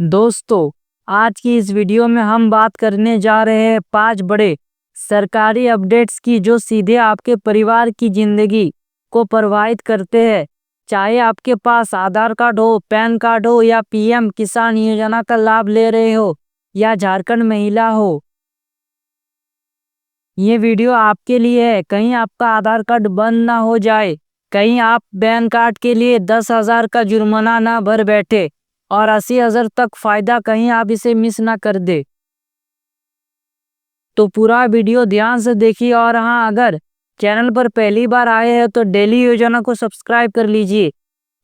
दोस्तों, आज की इस वीडियो में हम बात करने जा रहे हैं 5 बड़े सरकारी अपडेट्स की जो सीधे आपके परिवार की जिंदगी को प्रभावित करते हैं। चाहे आपके पास आधार कार्ड हो, पैन कार्ड हो या पीएम किसान योजना का लाभ ले रहे हो या झारखंड महिला हो, ये वीडियो आपके लिए है। कहीं आपका आधार कार्ड बंद ना हो जाए, कहीं आप पैन कार्ड के लिए 10,000 का जुर्माना ना भर बैठे और 80,000 तक फायदा कहीं आप इसे मिस ना कर दे। तो पूरा वीडियो ध्यान से देखिए। और हाँ, अगर चैनल पर पहली बार आए हैं तो डेली योजना को सब्सक्राइब कर लीजिए,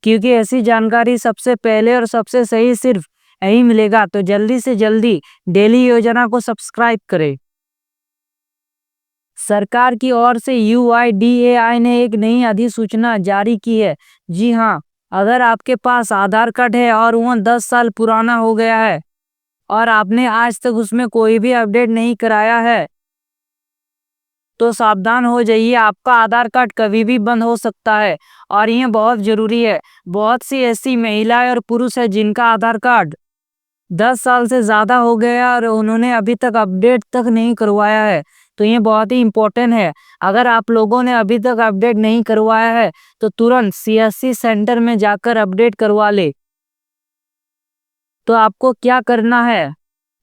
क्योंकि ऐसी जानकारी सबसे पहले और सबसे सही सिर्फ यही मिलेगा। तो जल्दी से जल्दी डेली योजना को सब्सक्राइब करें। सरकार की ओर से UIDAI ने एक नई अधिसूचना जारी की है। जी हाँ, अगर आपके पास आधार कार्ड है और वह 10 साल पुराना हो गया है और आपने आज तक उसमें कोई भी अपडेट नहीं कराया है, तो सावधान हो जाइए, आपका आधार कार्ड कभी भी बंद हो सकता है और यह बहुत ज़रूरी है। बहुत सी ऐसी महिलाएं और पुरुष हैं जिनका आधार कार्ड 10 साल से ज़्यादा हो गया और उन्होंने अभी तक अपडेट तक नहीं करवाया है। तो ये बहुत ही इम्पोर्टेंट है। अगर आप लोगों ने अभी तक अपडेट नहीं करवाया है तो तुरंत CSC सेंटर में जाकर अपडेट करवा ले। तो आपको क्या करना है,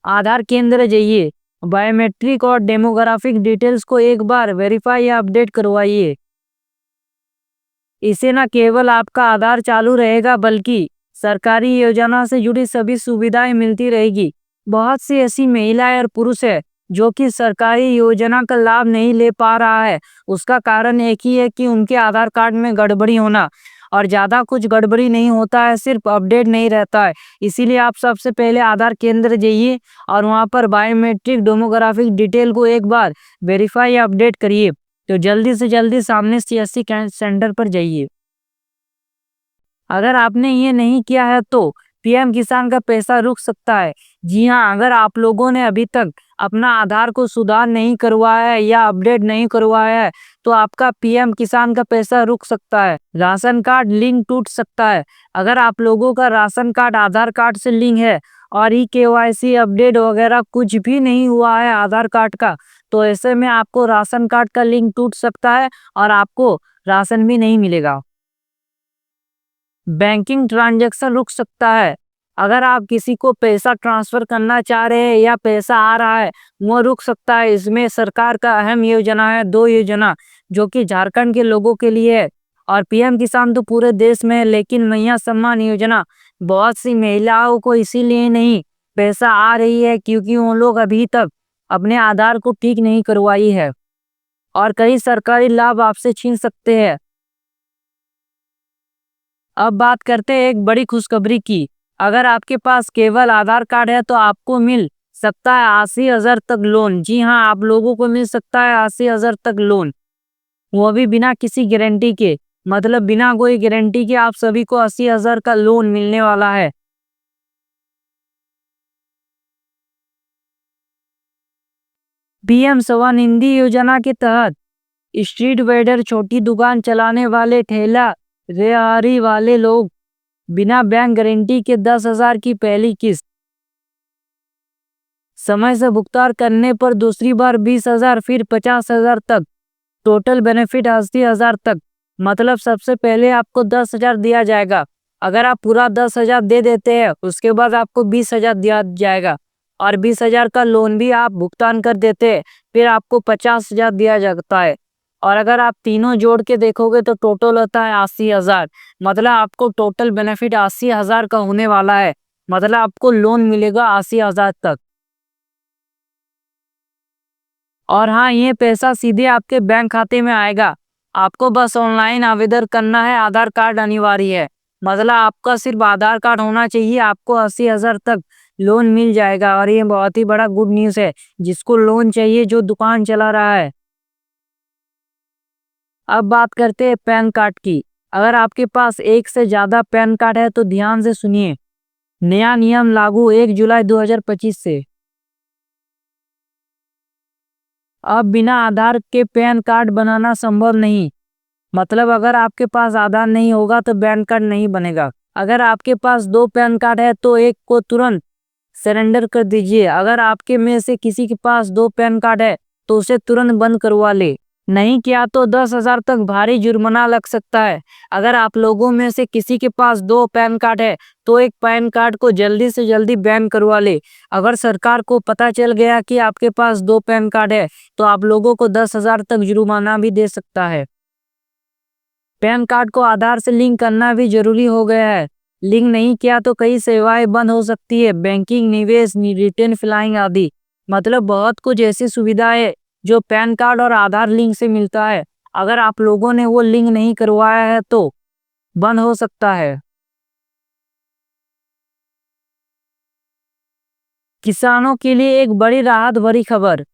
आधार केंद्र जाइए, बायोमेट्रिक और डेमोग्राफिक डिटेल्स को एक बार वेरीफाई या अपडेट करवाइए। इससे न केवल आपका आधार चालू रहेगा बल्कि सरकारी योजना से जुड़ी सभी सुविधाएं मिलती रहेगी। बहुत सी ऐसी महिलाएं और पुरुष है जो कि सरकारी योजना का लाभ नहीं ले पा रहा है। उसका कारण एक ही है कि उनके आधार कार्ड में गड़बड़ी होना, और ज़्यादा कुछ गड़बड़ी नहीं होता है, सिर्फ अपडेट नहीं रहता है। इसीलिए आप सबसे पहले आधार केंद्र जाइए और वहाँ पर बायोमेट्रिक डेमोग्राफिक डिटेल को एक बार वेरीफाई या अपडेट करिए। तो जल्दी से जल्दी सामने CSC सेंटर पर जाइए। अगर आपने ये नहीं किया है तो पीएम किसान का पैसा रुक सकता है। जी हाँ, अगर आप लोगों ने अभी तक अपना आधार को सुधार नहीं करवाया है या अपडेट नहीं करवाया है तो आपका पीएम किसान का पैसा रुक सकता है। राशन कार्ड लिंक टूट सकता है। अगर आप लोगों का राशन कार्ड आधार कार्ड से लिंक है और KYC अपडेट वगैरह कुछ भी नहीं हुआ है आधार कार्ड का, तो ऐसे में आपको राशन कार्ड का लिंक टूट सकता है और आपको राशन भी नहीं मिलेगा। बैंकिंग ट्रांजैक्शन रुक सकता है। अगर आप किसी को पैसा ट्रांसफर करना चाह रहे हैं या पैसा आ रहा है, वो रुक सकता है। इसमें सरकार का अहम योजना है, 2 योजना जो कि झारखंड के लोगों के लिए है। और पीएम किसान तो पूरे देश में है, लेकिन मैया सम्मान योजना बहुत सी महिलाओं को इसीलिए नहीं पैसा आ रही है क्योंकि वो लोग अभी तक अपने आधार को ठीक नहीं करवाई है और कई सरकारी लाभ आपसे छीन सकते हैं। अब बात करते हैं एक बड़ी खुशखबरी की। अगर आपके पास केवल आधार कार्ड है तो आपको मिल सकता है 80,000 तक लोन। जी हाँ, आप लोगों को मिल सकता है 80,000 तक लोन, वो भी बिना किसी गारंटी के। मतलब बिना कोई गारंटी के आप सभी को 80,000 का लोन मिलने वाला है। पीएम स्वनिधि योजना के तहत स्ट्रीट वेंडर, छोटी दुकान चलाने वाले, ठेला रेहड़ी वाले लोग बिना बैंक गारंटी के 10,000 की पहली किस्त समय से भुगतान करने पर दूसरी बार 20,000, फिर 50,000 तक, टोटल बेनिफिट 80,000 तक। मतलब सबसे पहले आपको 10,000 दिया जाएगा। अगर आप पूरा 10,000 दे देते हैं उसके बाद आपको 20,000 दिया जाएगा और 20,000 का लोन भी आप भुगतान कर देते हैं, फिर आपको 50,000 दिया जाता है। और अगर आप तीनों जोड़ के देखोगे तो टोटल होता है 80,000। मतलब आपको टोटल बेनिफिट 80,000 का होने वाला है। मतलब आपको लोन मिलेगा 80,000 तक। और हाँ, ये पैसा सीधे आपके बैंक खाते में आएगा। आपको बस ऑनलाइन आवेदन करना है, आधार कार्ड अनिवार्य है। मतलब आपका सिर्फ आधार कार्ड होना चाहिए, आपको 80,000 तक लोन मिल जाएगा। और ये बहुत ही बड़ा गुड न्यूज़ है जिसको लोन चाहिए, जो दुकान चला रहा है। अब बात करते हैं पैन कार्ड की। अगर आपके पास एक से ज़्यादा पैन कार्ड है तो ध्यान से सुनिए। नया नियम लागू 1 जुलाई 2025 से। अब बिना आधार के पैन कार्ड बनाना संभव नहीं। मतलब अगर आपके पास आधार नहीं होगा तो पैन कार्ड नहीं बनेगा। अगर आपके पास 2 पैन कार्ड है तो एक को तुरंत सरेंडर कर दीजिए। अगर आपके में से किसी के पास 2 पैन कार्ड है तो उसे तुरंत बंद करवा ले, नहीं किया तो 10,000 तक भारी जुर्माना लग सकता है। अगर आप लोगों में से किसी के पास 2 पैन कार्ड है तो एक पैन कार्ड को जल्दी से जल्दी बैन करवा ले। अगर सरकार को पता चल गया कि आपके पास 2 पैन कार्ड है तो आप लोगों को 10,000 तक जुर्माना भी दे सकता है। पैन कार्ड को आधार से लिंक करना भी जरूरी हो गया है। लिंक नहीं किया तो कई सेवाएं बंद हो सकती है, बैंकिंग, निवेश, रिटर्न फाइलिंग आदि। मतलब बहुत कुछ ऐसी सुविधाएं जो पैन कार्ड और आधार लिंक से मिलता है, अगर आप लोगों ने वो लिंक नहीं करवाया है तो बंद हो सकता है। किसानों के लिए एक बड़ी राहत भरी खबर।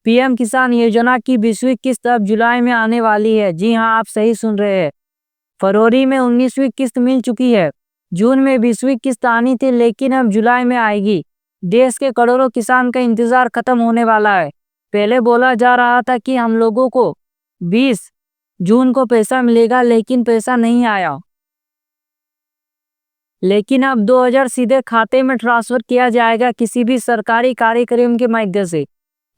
पीएम किसान योजना की 20वीं किस्त अब जुलाई में आने वाली है। जी हाँ, आप सही सुन रहे हैं। फरवरी में 19वीं किस्त मिल चुकी है, जून में 20वीं किस्त आनी थी लेकिन अब जुलाई में आएगी। देश के करोड़ों किसान का इंतजार खत्म होने वाला है। पहले बोला जा रहा था कि हम लोगों को 20 जून को पैसा मिलेगा, लेकिन पैसा नहीं आया। लेकिन अब 2000 सीधे खाते में ट्रांसफर किया जाएगा किसी भी सरकारी कार्यक्रम के माध्यम से।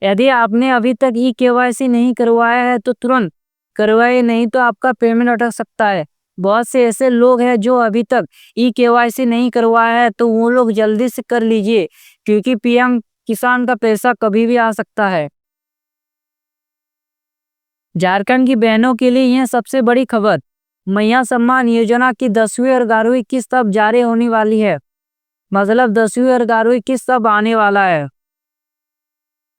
यदि आपने अभी तक ई-केवाईसी नहीं करवाया है तो तुरंत करवाए, नहीं तो आपका पेमेंट अटक सकता है। बहुत से ऐसे लोग हैं जो अभी तक ई-केवाईसी नहीं करवाया है, तो वो लोग जल्दी से कर लीजिए, क्योंकि पीएम किसान का पैसा कभी भी आ सकता है। झारखंड की बहनों के लिए यह सबसे बड़ी खबर। मैया सम्मान योजना की 10वीं और 11वीं किस्त अब जारी होने वाली है। मतलब 10वीं और 11वीं किस्त अब आने वाला है।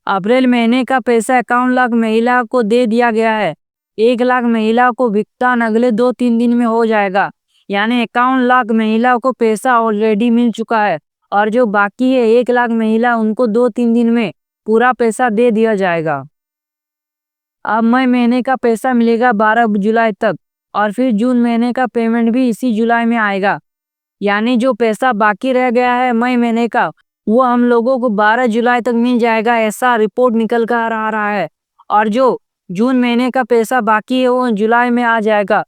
अप्रैल महीने का पैसा 51 लाख महिला को दे दिया गया है। 1 लाख महिला को भुगतान अगले 2-3 दिन में हो जाएगा। यानी 51 लाख महिला को पैसा ऑलरेडी मिल चुका है, और जो बाकी है 1 लाख महिला, उनको 2-3 दिन में पूरा पैसा दे दिया जाएगा। अब मई महीने का पैसा मिलेगा 12 जुलाई तक, और फिर जून महीने का पेमेंट भी इसी जुलाई में आएगा। यानी जो पैसा बाकी रह गया है मई महीने का, वो हम लोगों को 12 जुलाई तक मिल जाएगा, ऐसा रिपोर्ट निकल कर आ रहा है। और जो जून महीने का पैसा बाकी है वो जुलाई में आ जाएगा।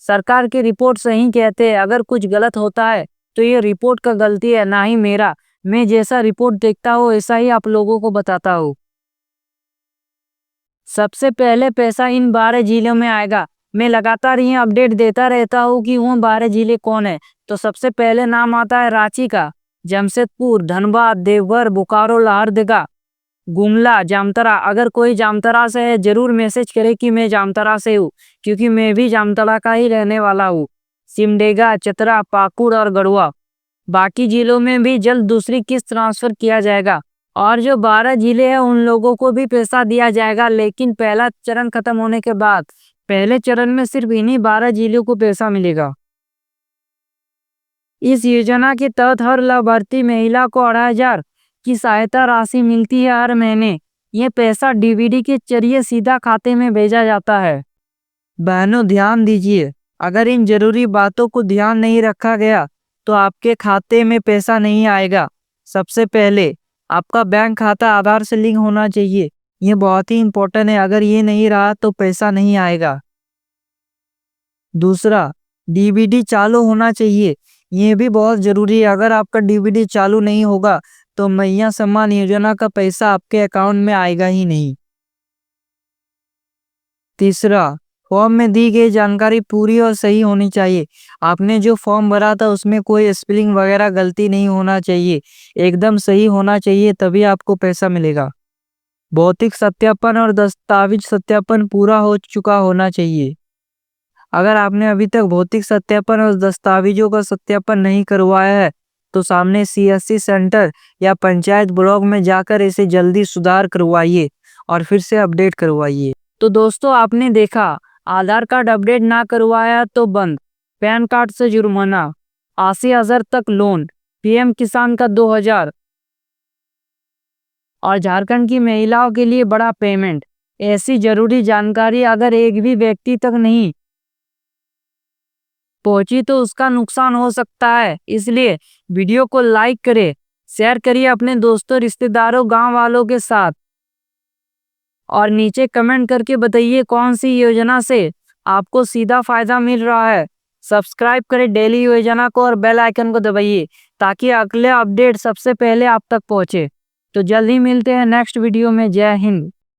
सरकार की रिपोर्ट सही कहते हैं। अगर कुछ गलत होता है तो ये रिपोर्ट का गलती है, ना ही मेरा। मैं जैसा रिपोर्ट देखता हूँ ऐसा ही आप लोगों को बताता हूँ। सबसे पहले पैसा इन 12 जिलों में आएगा। मैं लगातार ये अपडेट देता रहता हूँ कि वो 12 जिले कौन है। तो सबसे पहले नाम आता है रांची का, जमशेदपुर, धनबाद, देवघर, बोकारो, लोहरदगा, गुमला, जामताड़ा। अगर कोई जामताड़ा से है जरूर मैसेज करे कि मैं जामताड़ा से हूँ, क्योंकि मैं भी जामताड़ा का ही रहने वाला हूँ। सिमडेगा, चतरा, पाकुड़ और गढ़वा। बाकी जिलों में भी जल्द दूसरी किस्त ट्रांसफर किया जाएगा, और जो 12 जिले हैं उन लोगों को भी पैसा दिया जाएगा, लेकिन पहला चरण खत्म होने के बाद। पहले चरण में सिर्फ इन्हीं 12 जिलों को पैसा मिलेगा। इस योजना के तहत हर लाभार्थी महिला को 2,500 की सहायता राशि मिलती है हर महीने। ये पैसा डीबीडी के जरिए सीधा खाते में भेजा जाता है। बहनों ध्यान दीजिए, अगर इन जरूरी बातों को ध्यान नहीं रखा गया तो आपके खाते में पैसा नहीं आएगा। सबसे पहले आपका बैंक खाता आधार से लिंक होना चाहिए, ये बहुत ही इम्पोर्टेंट है। अगर ये नहीं रहा तो पैसा नहीं आएगा। दूसरा, डीबीडी चालू होना चाहिए, ये भी बहुत जरूरी है। अगर आपका डीबीडी चालू नहीं होगा तो मैया सम्मान योजना का पैसा आपके अकाउंट में आएगा ही नहीं। तीसरा, फॉर्म में दी गई जानकारी पूरी और सही होनी चाहिए। आपने जो फॉर्म भरा था उसमें कोई स्पेलिंग वगैरह गलती नहीं होना चाहिए, एकदम सही होना चाहिए, तभी आपको पैसा मिलेगा। भौतिक सत्यापन और दस्तावेज सत्यापन पूरा हो चुका होना चाहिए। अगर आपने अभी तक भौतिक सत्यापन और दस्तावेजों का सत्यापन नहीं करवाया है तो सामने सीएससी सेंटर या पंचायत ब्लॉक में जाकर इसे जल्दी सुधार करवाइए और फिर से अपडेट करवाइए। तो दोस्तों, आपने देखा, आधार कार्ड अपडेट ना करवाया तो बंद, पैन कार्ड से जुर्माना, 80,000 तक लोन, पीएम किसान का 2,000, और झारखंड की महिलाओं के लिए बड़ा पेमेंट। ऐसी जरूरी जानकारी अगर एक भी व्यक्ति तक नहीं पहुंची तो उसका नुकसान हो सकता है। इसलिए वीडियो को लाइक करें, शेयर करिए अपने दोस्तों, रिश्तेदारों, गांव वालों के साथ, और नीचे कमेंट करके बताइए कौन सी योजना से आपको सीधा फायदा मिल रहा है। सब्सक्राइब करें डेली योजना को और बेल आइकन को दबाइए ताकि अगले अपडेट सबसे पहले आप तक पहुंचे। तो जल्दी मिलते हैं नेक्स्ट वीडियो में। जय हिंद।